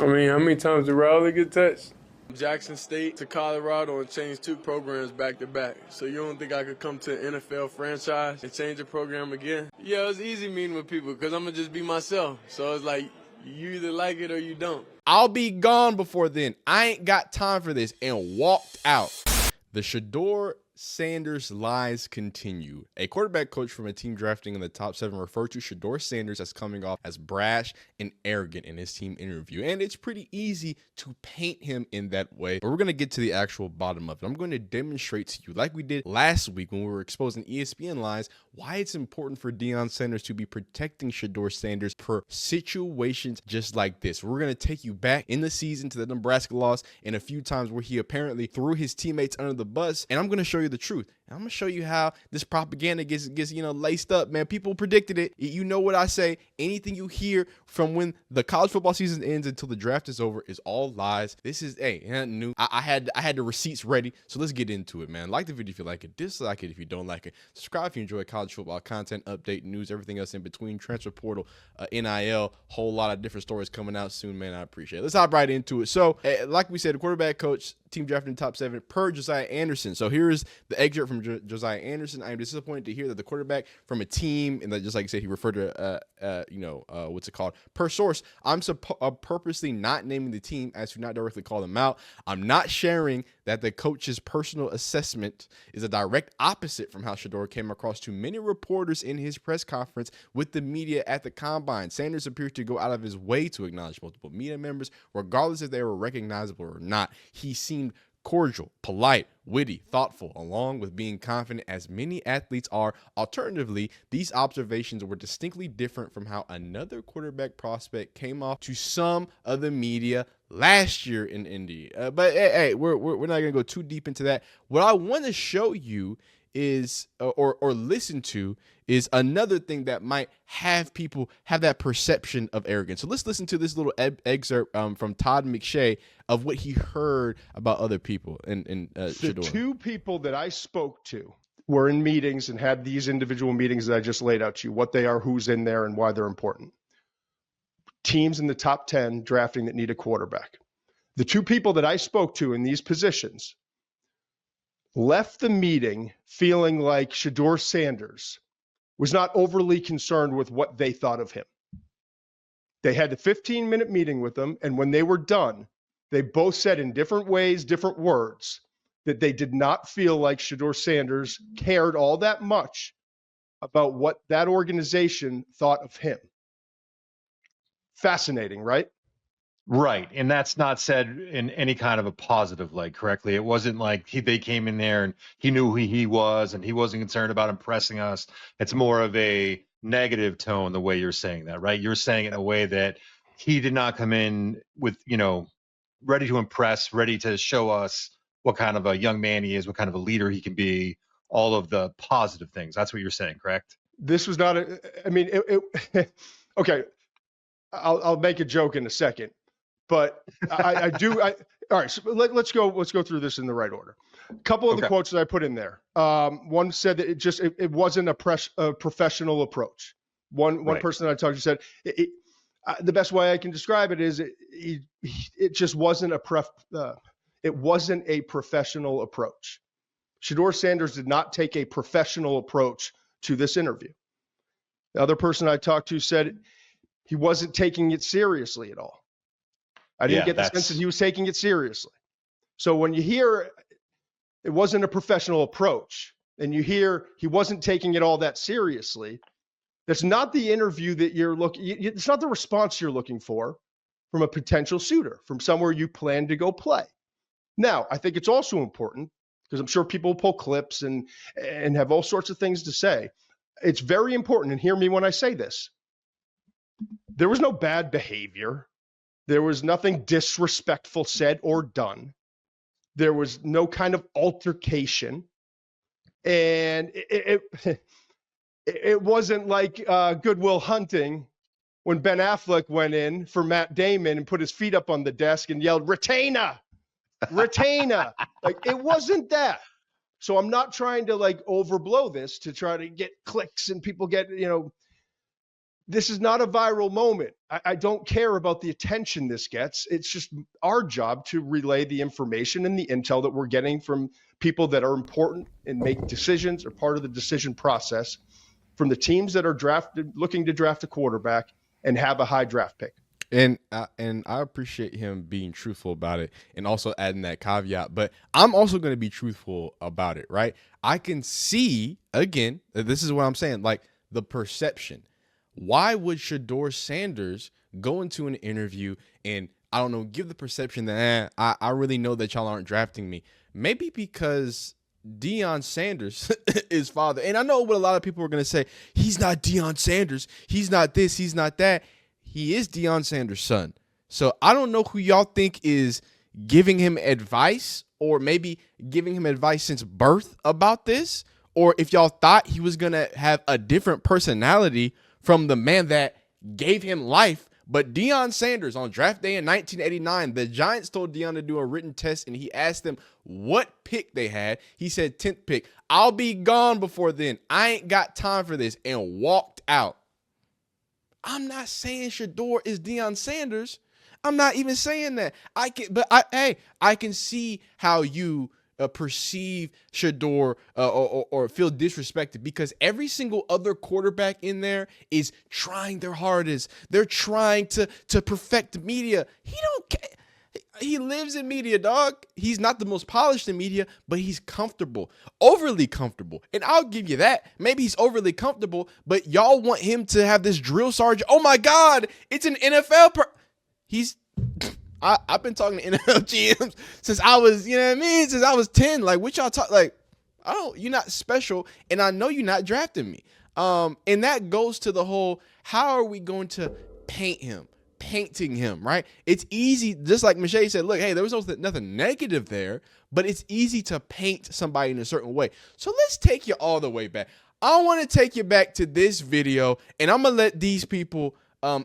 I mean, how many times did Rowley get touched? Jackson State to Colorado and change 2 programs back to back. So you don't think I could come to an NFL franchise and change a program again? Yeah, it was easy meeting with people because I'm going to just be myself. So it's like, you either like it or you don't. I'll be gone before then. I ain't got time for this, and walked out. The Shedeur Sanders lies continue. A quarterback coach from a team drafting in the top 7 referred to Shedeur Sanders as coming off as brash and arrogant in his team interview. And it's pretty easy to paint him in that way. But we're going to get to the actual bottom of it. I'm going to demonstrate to you, like we did last week when we were exposing ESPN lies, why it's important for Deion Sanders to be protecting Shedeur Sanders per situations just like this. We're going to take you back in the season to the Nebraska loss and a few times where he apparently threw his teammates under the bus. And I'm going to show you the truth. And I'm going to show you how this propaganda gets laced up, man. People predicted it. You know what I say. Anything you hear from when the college football season ends until the draft is over is all lies. This is, nothing new. I had the receipts ready. So let's get into it, man. Like the video if you like it. Dislike it if you don't like it. Subscribe if you enjoy college football content, update, news, everything else in between. Transfer portal, NIL, whole lot of different stories coming out soon, man. I appreciate it. Let's hop right into it. So, like we said, the quarterback coach, team drafted in top 7 per Josiah Anderson. So here is the excerpt from Josiah Anderson. I am disappointed to hear that the quarterback from a team, and that just like I said, he referred to, what's it called? Per source, I'm purposely not naming the team as to not directly call them out. I'm not sharing that the coach's personal assessment is a direct opposite from how Shedeur came across to many reporters in his press conference with the media at the combine. Sanders appeared to go out of his way to acknowledge multiple media members, regardless if they were recognizable or not. He seemed cordial, polite, witty, thoughtful, along with being confident as many athletes are. Alternatively, these observations were distinctly different from how another quarterback prospect came off to some of the media last year in Indy. But hey, we're not going to go too deep into that. What I want to show you is or listen to is another thing that might have people have that perception of arrogance. So let's listen to this little excerpt from Todd McShay of what he heard about other people in the 2 people that I spoke to were in meetings and had these individual meetings that I just laid out to you, what they are, who's in there, and why they're important. Teams in the top 10 drafting that need a quarterback. The 2 people that I spoke to in these positions left the meeting feeling like Shedeur Sanders was not overly concerned with what they thought of him. They had a 15-minute meeting with him, and when they were done, they both said in different ways, different words, that they did not feel like Shedeur Sanders cared all that much about what that organization thought of him. Fascinating, right? Right. And that's not said in any kind of a positive light, correctly. It wasn't like they came in there and he knew who he was and he wasn't concerned about impressing us. It's more of a negative tone, the way you're saying that, right? You're saying it in a way that he did not come in with, ready to impress, ready to show us what kind of a young man he is, what kind of a leader he can be, all of the positive things. That's what you're saying, correct? This was not okay. I'll make a joke in a second. But I do. All right. So let's go through this in the right order. A couple of the quotes that I put in there. One said that it wasn't a professional approach. One person that I talked to said the best way I can describe it is it just wasn't it wasn't a professional approach. Shedeur Sanders did not take a professional approach to this interview. The other person I talked to said he wasn't taking it seriously at all. I didn't get the sense that he was taking it seriously. So when you hear it wasn't a professional approach and you hear he wasn't taking it all that seriously, that's not the interview that you're looking, it's not the response you're looking for from a potential suitor, from somewhere you plan to go play. Now, I think it's also important because I'm sure people will pull clips and have all sorts of things to say. It's very important, and hear me when I say this. There was no bad behavior. There was nothing disrespectful said or done. There was no kind of altercation. And it wasn't like Good Will Hunting when Ben Affleck went in for Matt Damon and put his feet up on the desk and yelled, "Retainer, retainer." Like, it wasn't that. So I'm not trying to overblow this to try to get clicks and people get, this is not a viral moment. I don't care about the attention this gets. It's just our job to relay the information and the intel that we're getting from people that are important and make decisions or part of the decision process from the teams that are looking to draft a quarterback and have a high draft pick. And I appreciate him being truthful about it and also adding that caveat. But I'm also going to be truthful about it, right? I can see, again, this is what I'm saying, like the perception. Why would Shedeur Sanders go into an interview and, I don't know, give the perception that I really know that y'all aren't drafting me? Maybe because Deion Sanders is father. And I know what a lot of people are going to say. He's not Deion Sanders. He's not this. He's not that. He is Deion Sanders' son. So I don't know who y'all think is giving him advice or maybe giving him advice since birth about this, or if y'all thought he was going to have a different personality from the man that gave him life. But Deion Sanders, on draft day in 1989, the Giants told Deion to do a written test, and he asked them what pick they had. He said 10th pick. I'll be gone before then. I ain't got time for this, and walked out. I'm not saying Shedeur is Deion Sanders. I'm not even saying that. I can see how you perceive Shedeur or feel disrespected, because every single other quarterback in there is trying their hardest. They're trying to perfect media. He don't care. He lives in media, dog. He's not the most polished in media, but he's comfortable, overly comfortable. And I'll give you that. Maybe he's overly comfortable, but y'all want him to have this drill sergeant. Oh my God, it's an NFL. I've been talking to NFL GMs since I was, you know what I mean? Since I was 10. Like, what y'all talk, like, you're not special, and I know you're not drafting me. And that goes to the whole, how are we going to painting him, right? It's easy, just like Michelle said, look, hey, there was nothing negative there, but it's easy to paint somebody in a certain way. So let's take you all the way back. I want to take you back to this video, and I'm going to let these people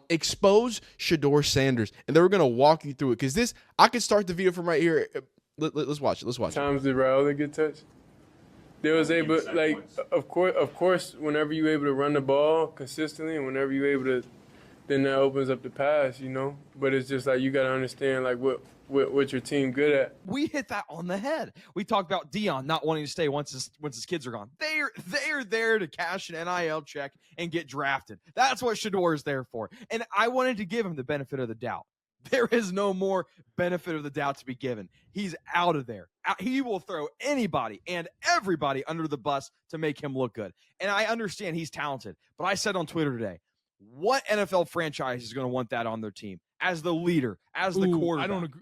expose Shedeur Sanders, and then we're going to walk you through it, because this, I could start the video from right here. Let's watch it. Let's watch it. Times did Raul get touched? They was able, like, of course, whenever you're able to run the ball consistently and whenever you're able to, then that opens up the pass, you know? But it's just like you got to understand, like, what your team good at. We hit that on the head. We talked about Deion not wanting to stay once his kids are gone. They're there to cash an NIL check and get drafted. That's what Shedeur is there for. And I wanted to give him the benefit of the doubt. There is no more benefit of the doubt to be given. He's out of there. He will throw anybody and everybody under the bus to make him look good. And I understand he's talented, but I said on Twitter today, what NFL franchise is going to want that on their team as the leader, as the quarterback? I don't agree.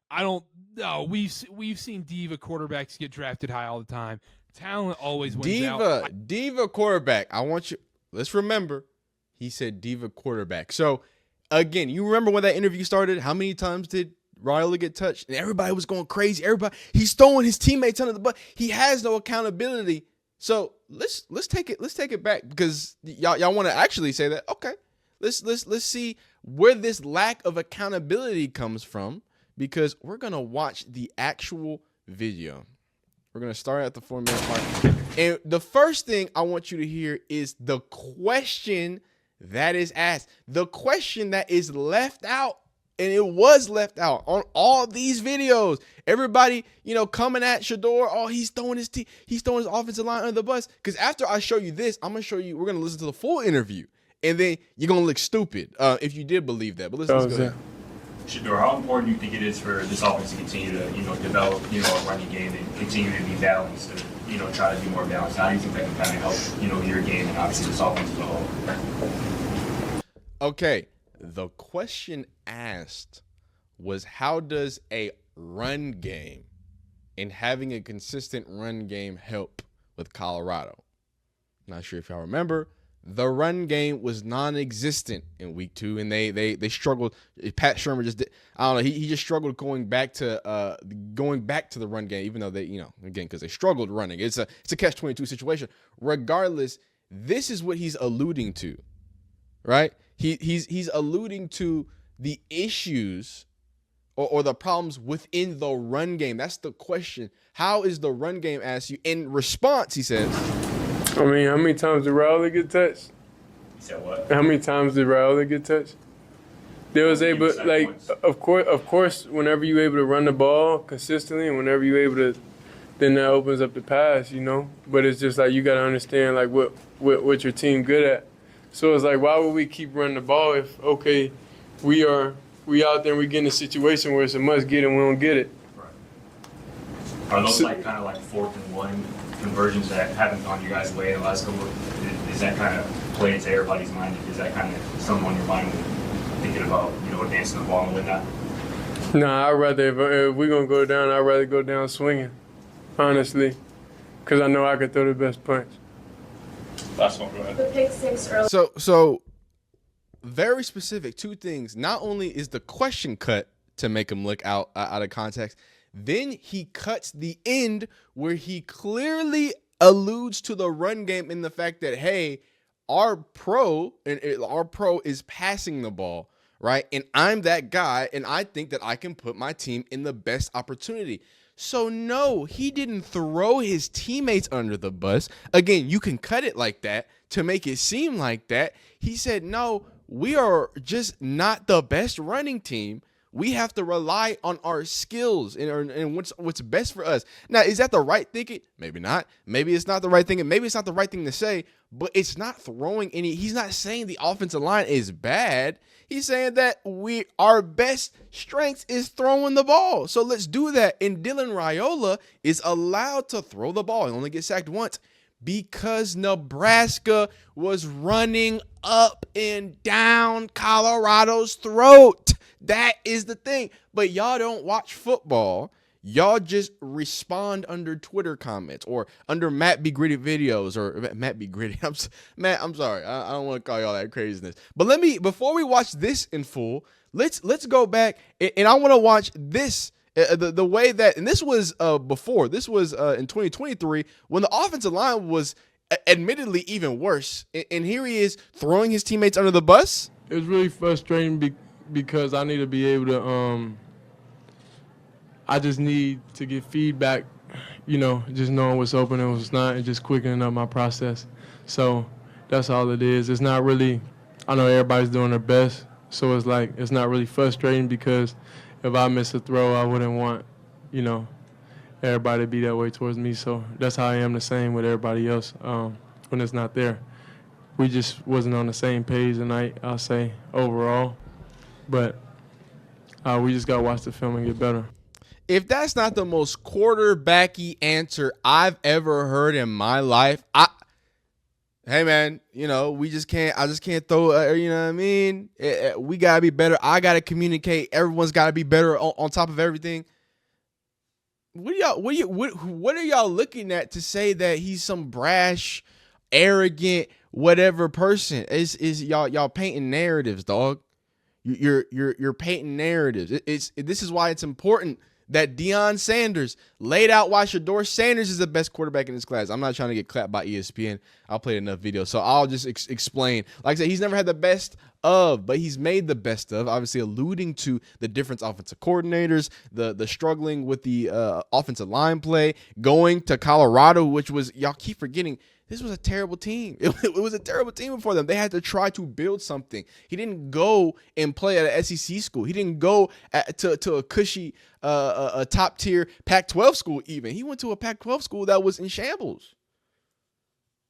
I don't know. We've seen diva quarterbacks get drafted high all the time. Talent always wins out. Diva quarterback. I want you. Let's remember, he said diva quarterback. So again, you remember when that interview started? How many times did Raul get touched? And everybody was going crazy. He's throwing his teammates under the bus. He has no accountability. So let's take it back, because y'all want to actually say that. Okay, let's see where this lack of accountability comes from, because we're gonna watch the actual video. We're gonna start at the 4-minute mark, and the first thing I want you to hear is the question that is asked, the question that is left out. And it was left out on all these videos. Everybody, coming at Shedeur. Oh, he's throwing his offensive line under the bus. Because after I show you this, I'm gonna show you. We're gonna listen to the full interview, and then you're gonna look stupid if you did believe that. But let's go ahead. Shedeur, how important do you think it is for this offense to continue to, develop, a running game and continue to be balanced, or, try to be more balanced? How do you think that can kind of help, your game and obviously this offense as a whole? Okay. The question asked was, how does a run game and having a consistent run game help with Colorado? Not sure if y'all remember, the run game was non-existent in week 2, and they struggled. Pat Shermer just did, I don't know, he just struggled going back to the run game, even though they, again, because they struggled running. It's a catch-22 situation. Regardless, this is what he's alluding to, right? He's alluding to the issues or the problems within the run game. That's the question. How is the run game asked you? In response, he says, I mean, how many times did Raul get touched? You said what? How many times did Raiola get touched? They was able, like, of course, whenever you able to run the ball consistently, and whenever you able to, then that opens up the pass, you know. But it's just like you got to understand like what your team good at. So it's like, why would we keep running the ball if we out there and we get in a situation where it's a must get and we don't get it? Right. Are those like kind of like 4th and 1 conversions that haven't gone your guys' way in the last couple? Is that kind of play into everybody's mind? Is that kind of something on your mind? Thinking about, advancing the ball and whatnot? Nah, I'd rather, if we're going to go down, I'd rather go down swinging, honestly, because I know I could throw the best punch. Last one, go ahead. The pick six early. So very specific, 2 things. Not only is the question cut to make him look out of context, then he cuts the end where he clearly alludes to the run game in the fact that, hey, our pro is passing the ball, right? And I'm that guy, and I think that I can put my team in the best opportunity. So no, he didn't throw his teammates under the bus. Again, you can cut it like that to make it seem like that. He said, no, we are just not the best running team. We have to rely on our skills and what's best for us. Now, is that the right thinking? Maybe not. Maybe it's not the right thinking. Maybe it's not the right thing to say, but it's not throwing any. He's not saying the offensive line is bad. He's saying that our best strength is throwing the ball. So let's do that. And Dylan Raiola is allowed to throw the ball. He only gets sacked once because Nebraska was running up and down Colorado's throat. That is the thing. But y'all don't watch football. Y'all just respond under Twitter comments or under Matt B. Gritty videos or Matt B. Gritty. Matt, I'm sorry. I don't want to call y'all that craziness. But before we watch this in full, let's go back and I want to watch this. The way that, and this was before, this was in 2023 when the offensive line was admittedly even worse. And here he is throwing his teammates under the bus. It was really frustrating because I need to be able to, I just need to get feedback, just knowing what's open and what's not and just quickening up my process. So that's all it is. It's not really, I know everybody's doing their best. So it's like, it's not really frustrating because if I miss a throw, I wouldn't want, everybody to be that way towards me. So that's how I am the same with everybody else when it's not there. We just wasn't on the same page tonight, I'll say, overall. But we just got to watch the film and get better. If that's not the most quarterbacky answer I've ever heard in my life, hey man, I just can't throw, you know what I mean? We got to be better. I got to communicate. Everyone's got to be better on top of everything. What are y'all looking at to say that he's some brash, arrogant, whatever person? Is y'all painting narratives, dog? You're painting narratives. This is why it's important that Deion Sanders laid out why Shedeur Sanders is the best quarterback in his class. I'm not trying to get clapped by ESPN. I'll play enough videos, so I'll just explain. Like I said, he's never had the best of, but he's made the best of, obviously alluding to the different offensive coordinators, the struggling with the offensive line play, going to Colorado, which was, y'all keep forgetting, this was a terrible team. It was a terrible team for them. They had to try to build something. He didn't go and play at an SEC school. He didn't go to a cushy, a top-tier Pac-12 school even. He went to a Pac-12 school that was in shambles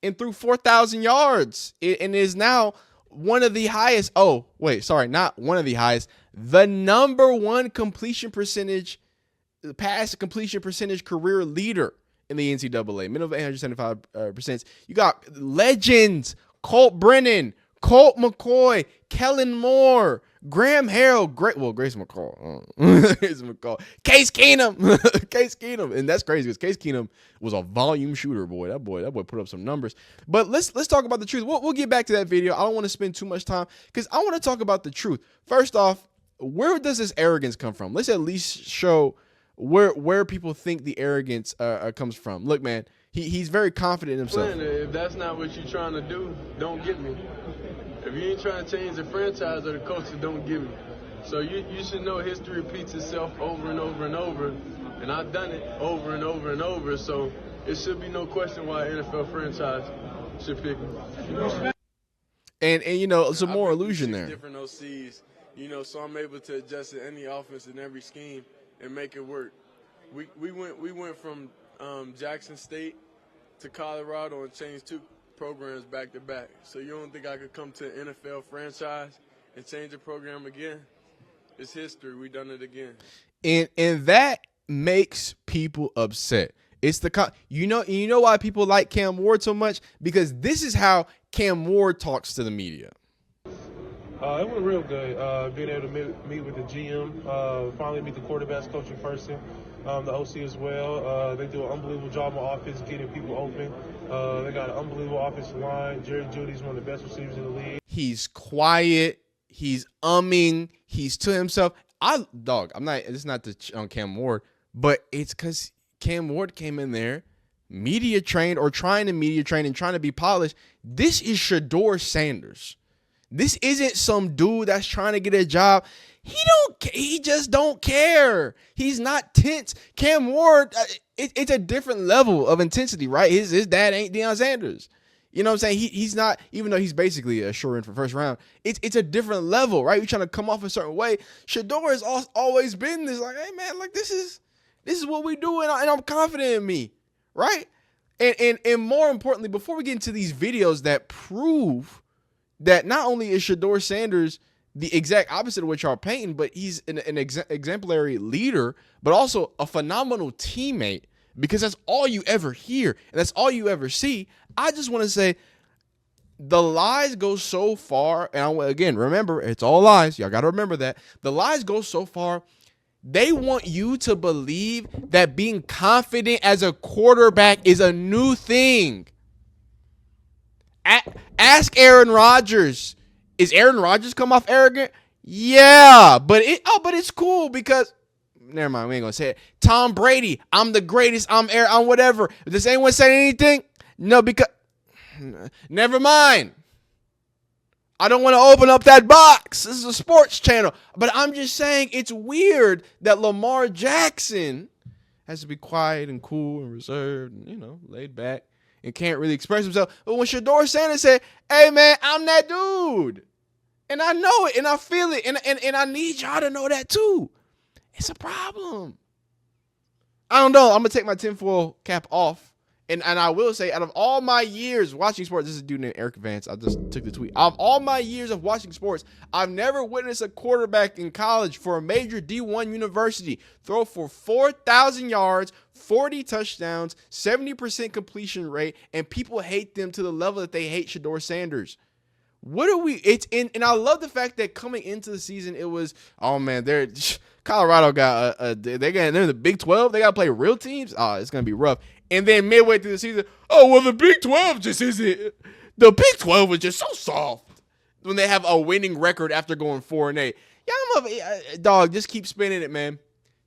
and threw 4,000 yards and is now one of the highest. Oh, wait, sorry, not one of the highest. The number one pass completion percentage career leader in the NCAA, middle of 875%. You got legends, Colt Brennan, Colt McCoy, Kellen Moore, Graham Harrell, Grayson McCall, Case Keenum, and that's crazy because Case Keenum was a volume shooter, boy. That boy put up some numbers. But let's talk about the truth. We'll get back to that video. I don't want to spend too much time because I want to talk about the truth. First off, where does this arrogance come from? Let's at least show where people think the arrogance comes from. Look, man, he's very confident in himself. If that's not what you're trying to do, don't get me. If you ain't trying to change the franchise or the culture, don't get me. So you should know history repeats itself over and over and over, and I've done it over and over and over. So it should be no question why an NFL franchise should pick me. And you know, some more illusion there. Different OCs, you know, so I'm able to adjust to any offense and every scheme and make it work. We went from Jackson State to Colorado and changed 2 programs back to back. So you don't think I could come to an NFL franchise and change the program again? It's history. We done it again. And that makes people upset. It's the you know why people like Cam Ward so much? Because this is how Cam Ward talks to the media. It went real good. Being able to meet with the GM, finally meet the quarterbacks coaching person, the OC as well. They do an unbelievable job on offense, getting people open. They got an unbelievable offensive line. Jerry Jeudy's one of the best receivers in the league. He's quiet. He's umming. He's to himself. I'm not. It's not on Cam Ward, but it's because Cam Ward came in there, media trained or trying to media train and trying to be polished. This is Shedeur Sanders. This isn't some dude that's trying to get a job. He just don't care. He's not tense. Cam Ward, it's a different level of intensity, right? His dad ain't Deion Sanders. You know what I'm saying? He's not, even though he's basically a sure in for first round, it's a different level, right? You're trying to come off a certain way. Shedeur has always been this, like, hey man, like this is what we do, and I'm confident in me, right? And more importantly, before we get into these videos that prove that not only is Shedeur Sanders the exact opposite of what y'all painting, but he's an exemplary leader, but also a phenomenal teammate, because that's all you ever hear and that's all you ever see. I just want to say the lies go so far, and again, remember, it's all lies. Y'all got to remember that. The lies go so far, they want you to believe that being confident as a quarterback is a new thing. Ask Aaron Rodgers. Is Aaron Rodgers come off arrogant? Yeah, but it's cool because never mind, we ain't gonna say it. Tom Brady, I'm the greatest. I'm whatever. Does anyone say anything? No, because never mind. I don't want to open up that box. This is a sports channel, but I'm just saying it's weird that Lamar Jackson has to be quiet and cool and reserved and, you know, laid back and can't really express himself. But when Shedeur Sanders said, hey man, I'm that dude. And I know it and I feel it. And I need y'all to know that too. It's a problem. I don't know. I'm going to take my tinfoil cap off. And I will say, out of all my years watching sports, this is a dude named Eric Vance. I just took the tweet. Out of all my years of watching sports, I've never witnessed a quarterback in college for a major D1 university throw for 4,000 yards, 40 touchdowns, 70% completion rate, and people hate them to the level that they hate Shedeur Sanders. What are we? And I love the fact that coming into the season, it was, oh man, Colorado got they're in the Big 12. They got to play real teams. Oh, it's gonna be rough. And then midway through the season, oh well, the Big 12 just isn't. The Big 12 was just so soft when they have a winning record after going 4-8. Yeah, dog. Just keep spinning it, man.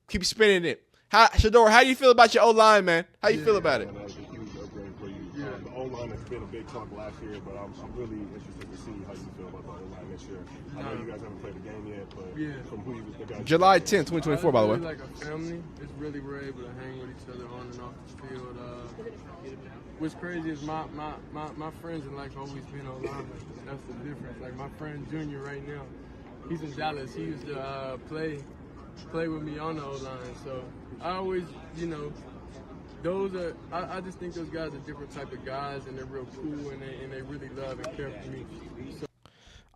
Keep spinning it. Shedeur, how do you feel about your O-line, man? How you feel about it? That was a huge upgrade for you. Yeah. The O-line has been a big talk last year, but I'm really interested to see how you feel about the O-line this year. I know you guys haven't played the game yet, but from who you guys July 10th, 2024, by the way. Like a family. It's really we're able to hang with each other on and off the field. What's crazy is my friends in life always been O-line. That's the difference. Like my friend Junior right now, he's in Dallas. He used to play with me on the O-line. So I always, you know, I just think those guys are different type of guys, and they're real cool, and they really love and care for me. So,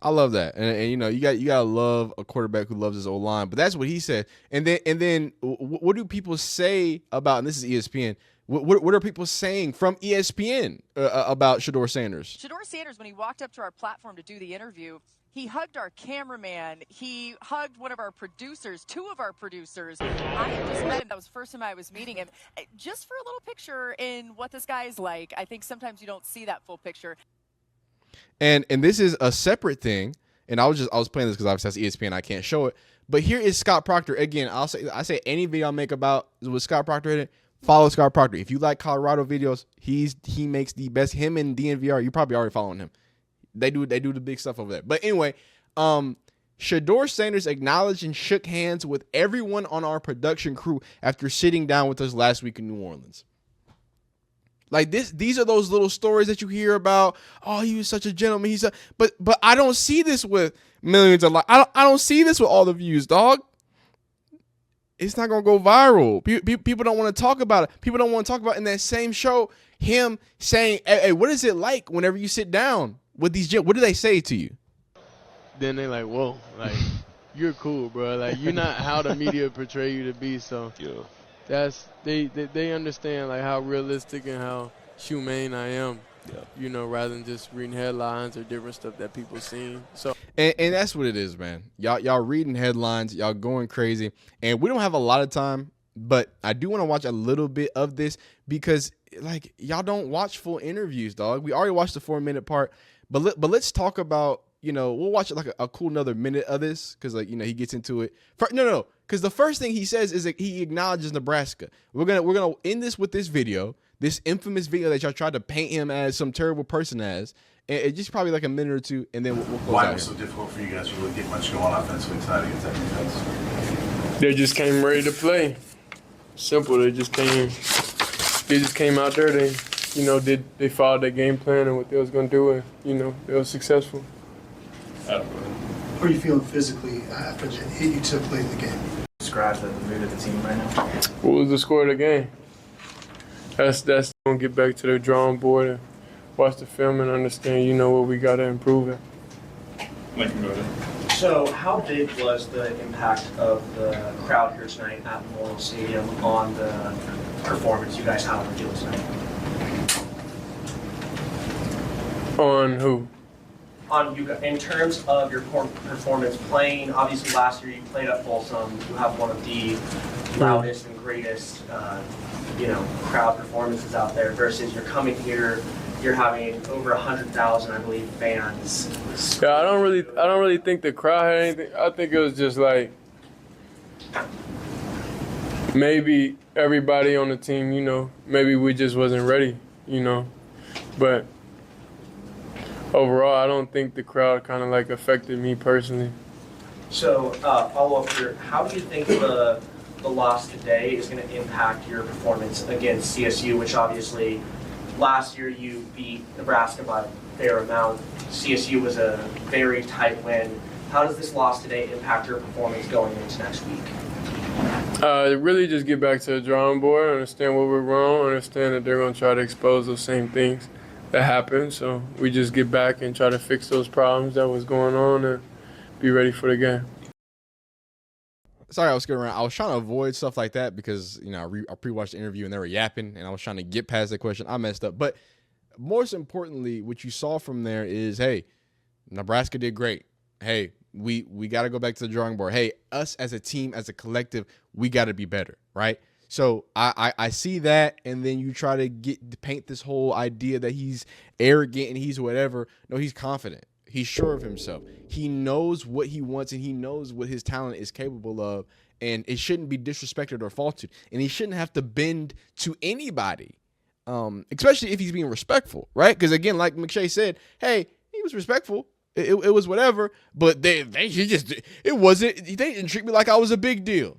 I love that, and you know, you gotta love a quarterback who loves his O-line. But that's what he said. And then what do people say about? And this is ESPN. What are people saying from ESPN about Shedeur Sanders? Shedeur Sanders, when he walked up to our platform to do the interview, he hugged our cameraman. He hugged one of our producers, 2 of our producers. I had just met him. That was the first time I was meeting him. Just for a little picture in what this guy is like. I think sometimes you don't see that full picture. And this is a separate thing. And I was playing this because obviously that's ESPN. I can't show it. But here is Scott Proctor. Again, I say any video I make about with Scott Proctor in it, follow Scott Proctor. If you like Colorado videos, he makes the best. Him and DNVR, you're probably already following him. They do the big stuff over there. But anyway, Shedeur Sanders acknowledged and shook hands with everyone on our production crew after sitting down with us last week in New Orleans. Like these are those little stories that you hear about. Oh, he was such a gentleman. But I don't see this with millions of likes. I don't see this with all the views, dog. It's not gonna go viral. People don't want to talk about it. People don't want to talk about in that same show him saying, "Hey, what is it like whenever you sit down with these gyms? What do they say to you?" Then they like, whoa, like you're cool, bro. Like you're not how the media portray you to be. So Yeah. that's they understand like how realistic and how humane I am. Yeah. You know, rather than just reading headlines or different stuff that people seen. So and that's what it is, man. Y'all reading headlines, y'all going crazy, and we don't have a lot of time, but I do want to watch a little bit of this because like y'all don't watch full interviews, dog. We already watched the 4-minute part, but let's talk about, you know, we'll watch like a cool another minute of this because like, you know, he gets into it. No, because the first thing he says is that he acknowledges Nebraska. We're gonna end this with this video, this infamous video that y'all tried to paint him as some terrible person as. And it's just probably like a minute or two, and then we'll close Why out was it here. so difficult for you guys to really get much going offensively tonight against that defense? they just came ready to play. Simple. They just came out there. They, you know, they followed their game plan and what they was gonna do, and you know, they were successful. How are you feeling physically after the hit you took late in the game? Describe the mood of the team right now. What was the score of the game? That's gonna get back to the drawing board and watch the film and understand, you know, what we gotta improve it. So how big was the impact of the crowd here tonight at Memorial Stadium on the performance you guys had on the field tonight? On who? On you, in terms of your performance playing, obviously last year you played at Folsom. You have one of the loudest and greatest, crowd performances out there. Versus you're coming here, you're having over 100,000, I believe, fans. Yeah, I don't really think the crowd had anything. I think it was just like maybe everybody on the team, you know, maybe we just wasn't ready, you know, but. Overall, I don't think the crowd kind of like affected me personally. So, follow up here. How do you think the loss today is going to impact your performance against CSU, which obviously last year you beat Nebraska by a fair amount. CSU was a very tight win. How does this loss today impact your performance going into next week? Really just get back to the drawing board, understand what we're wrong, understand that they're going to try to expose those same things that happened. So we just get back and try to fix those problems that was going on and be ready for the game. Sorry, I was skipping around. I was trying to avoid stuff like that because, you know, I pre-watched the interview and they were yapping and I was trying to get past the question. I messed up. But most importantly, what you saw from there is, hey, Nebraska did great. Hey, we got to go back to the drawing board. Hey, us as a team, as a collective, we got to be better, right? So I see that, and then you try to paint this whole idea that he's arrogant and he's whatever. No, he's confident. He's sure of himself. He knows what he wants, and he knows what his talent is capable of, and it shouldn't be disrespected or faulted. And he shouldn't have to bend to anybody, especially if he's being respectful, right? Because, again, like McShay said, hey, he was respectful. It was whatever, but they didn't treat me like I was a big deal.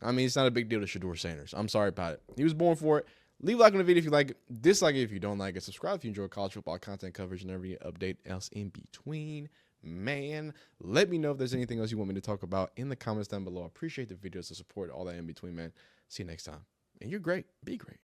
I mean, it's not a big deal to Shedeur Sanders. I'm sorry about it. He was born for it. Leave a like on the video if you like it. Dislike it if you don't like it. Subscribe if you enjoy college football content coverage and every update else in between. Man, let me know if there's anything else you want me to talk about in the comments down below. I appreciate the videos, the support, all that in between, man. See you next time. And you're great. Be great.